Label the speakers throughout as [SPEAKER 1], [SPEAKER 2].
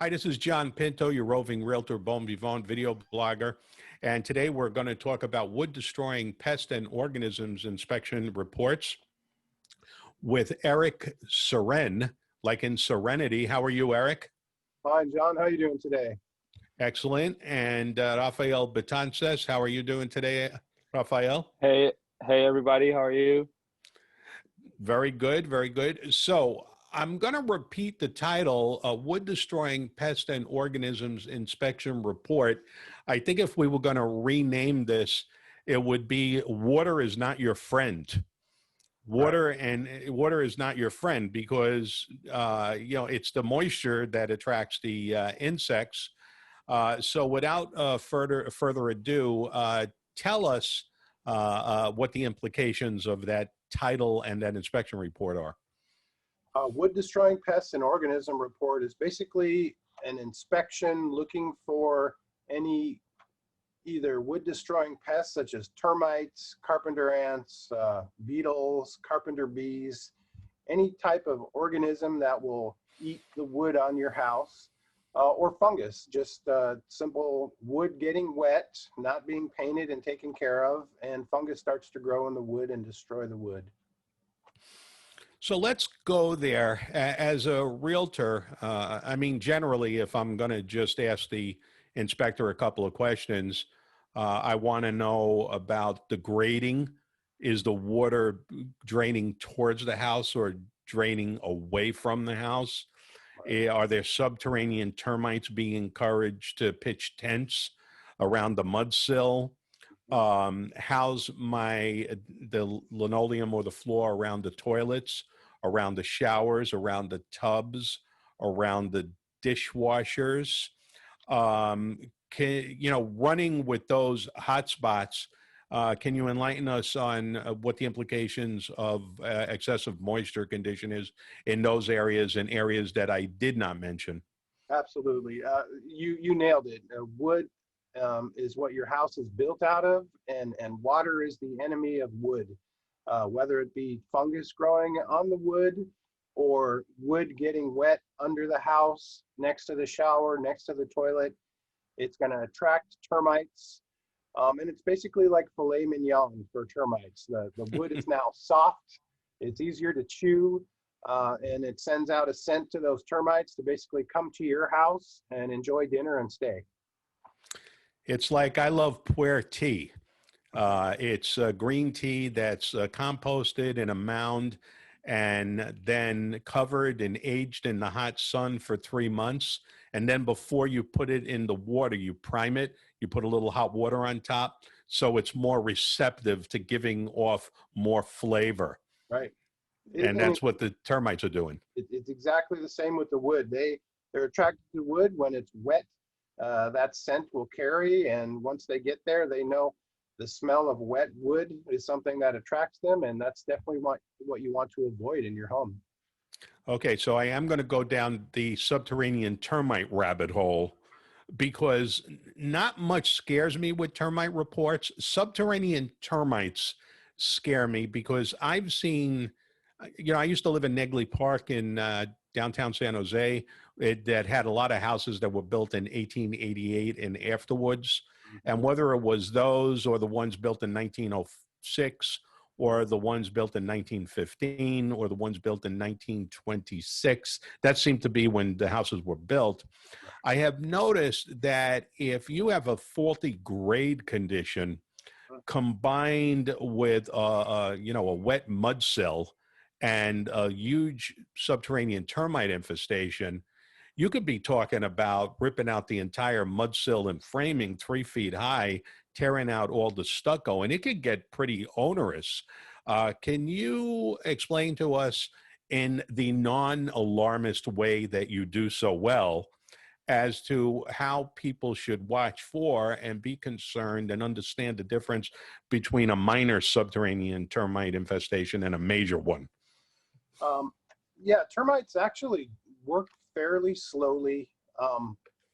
[SPEAKER 1] Hi, this is John Pinto, your roving realtor, bon vivant video blogger. And today we're going to talk about wood destroying pest and organisms inspection reports with Eric Syren, like in Serenity. How are you, Eric?
[SPEAKER 2] Hi, John. How are you doing today?
[SPEAKER 1] Excellent. And Rafael Betances, how are you doing today, Rafael?
[SPEAKER 3] Hey, everybody. How are you?
[SPEAKER 1] Very good, very good. So I'm going to repeat the title, Wood Destroying Pest and Organisms Inspection Report. I think if we were going to rename this, it would be Water is Not Your Friend. Water is not your friend because, it's the moisture that attracts the insects. So without further ado, tell us what the implications of that title and that inspection report are.
[SPEAKER 2] Wood destroying pests and organism report is basically an inspection looking for any either wood destroying pests such as termites, carpenter ants, beetles, carpenter bees, any type of organism that will eat the wood on your house, or fungus, just simple wood getting wet, not being painted and taken care of, and fungus starts to grow in the wood and destroy the wood.
[SPEAKER 1] So let's go there. As a realtor, generally, if I'm going to just ask the inspector a couple of questions, I want to know about the grading. Is the water draining towards the house or draining away from the house? Are there subterranean termites being encouraged to pitch tents around the mud sill? How's the linoleum or the floor around the toilets, around the showers, around the tubs, around the dishwashers? Running with those hot spots, can you enlighten us on what the implications of excessive moisture condition is in those areas and areas that I did not mention?
[SPEAKER 2] Absolutely. You nailed it. Wood is what your house is built out of, and water is the enemy of wood. Whether it be fungus growing on the wood or wood getting wet under the house, next to the shower, next to the toilet, it's going to attract termites. And it's basically like filet mignon for termites. The wood is now soft, it's easier to chew, and it sends out a scent to those termites to basically come to your house and enjoy dinner and stay.
[SPEAKER 1] It's like I love Puerte. It's green tea that's composted in a mound and then covered and aged in the hot sun for 3 months. And then before you put it in the water, you prime it, you put a little hot water on top, so it's more receptive to giving off more flavor.
[SPEAKER 2] Right.
[SPEAKER 1] And that's what the termites are doing.
[SPEAKER 2] It's exactly the same with the wood. They're attracted to wood when it's wet. That scent will carry, and once they get there, they know the smell of wet wood is something that attracts them, and that's definitely what you want to avoid in your home.
[SPEAKER 1] Okay, so I am going to go down the subterranean termite rabbit hole because not much scares me with termite reports. Subterranean termites scare me because I've seen, I used to live in Negley Park in downtown San Jose that had a lot of houses that were built in 1888 and afterwards. And whether it was those or the ones built in 1906 or the ones built in 1915 or the ones built in 1926, that seemed to be when the houses were built. I have noticed that if you have a faulty grade condition combined with a wet mud sill and a huge subterranean termite infestation, you could be talking about ripping out the entire mud sill and framing 3 feet high, tearing out all the stucco, and it could get pretty onerous. Can you explain to us in the non-alarmist way that you do so well as to how people should watch for and be concerned and understand the difference between a minor subterranean termite infestation and a major one?
[SPEAKER 2] Yeah, termites actually work fairly slowly,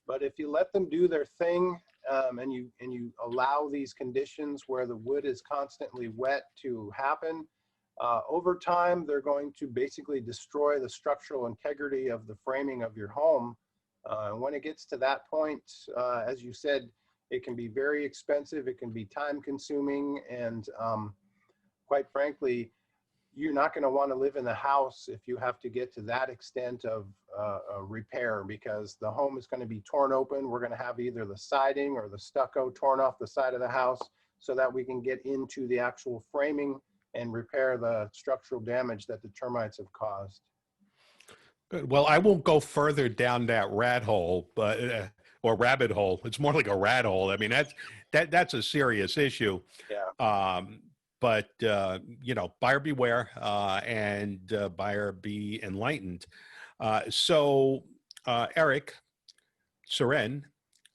[SPEAKER 2] but if you let them do their thing, and you allow these conditions where the wood is constantly wet to happen, over time they're going to basically destroy the structural integrity of the framing of your home, When it gets to that point, as you said, it can be very expensive, it can be time consuming, and quite frankly, you're not going to want to live in the house if you have to get to that extent of repair, because the home is going to be torn open. We're going to have either the siding or the stucco torn off the side of the house so that we can get into the actual framing and repair the structural damage that the termites have caused.
[SPEAKER 1] Good. Well, I won't go further down that rat hole, but or rabbit hole. It's more like a rat hole. I mean, that's a serious issue.
[SPEAKER 2] Yeah.
[SPEAKER 1] But buyer beware, and buyer be enlightened. So, Eric, Syren,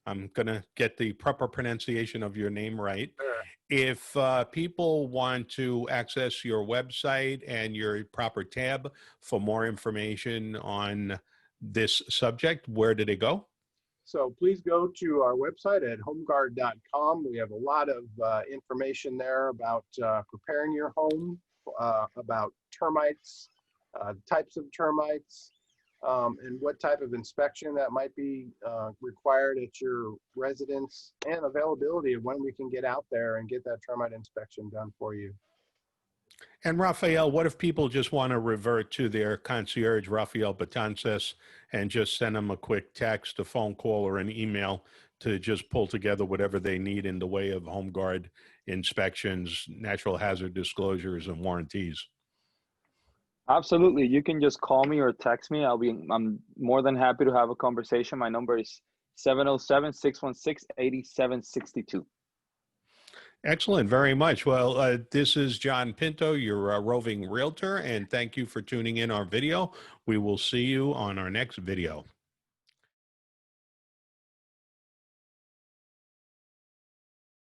[SPEAKER 1] I'm gonna get the proper pronunciation of your name right.
[SPEAKER 2] Sure.
[SPEAKER 1] If people want to access your website and your proper tab for more information on this subject, where do they go?
[SPEAKER 2] So please go to our website at HomeGuard.com. We have a lot of information there about preparing your home, about termites, types of termites, and what type of inspection that might be required at your residence, and availability of when we can get out there and get that termite inspection done for you.
[SPEAKER 1] And Rafael, what if people just want to revert to their concierge, Rafael Betances, and just send them a quick text, a phone call, or an email to just pull together whatever they need in the way of HomeGuard inspections, natural hazard disclosures, and warranties?
[SPEAKER 3] Absolutely. You can just call me or text me. I'm more than happy to have a conversation. My number is 707-616-8762.
[SPEAKER 1] Excellent, very much. Well, this is John Pinto, your roving realtor, and thank you for tuning in our video. We will see you on our next video.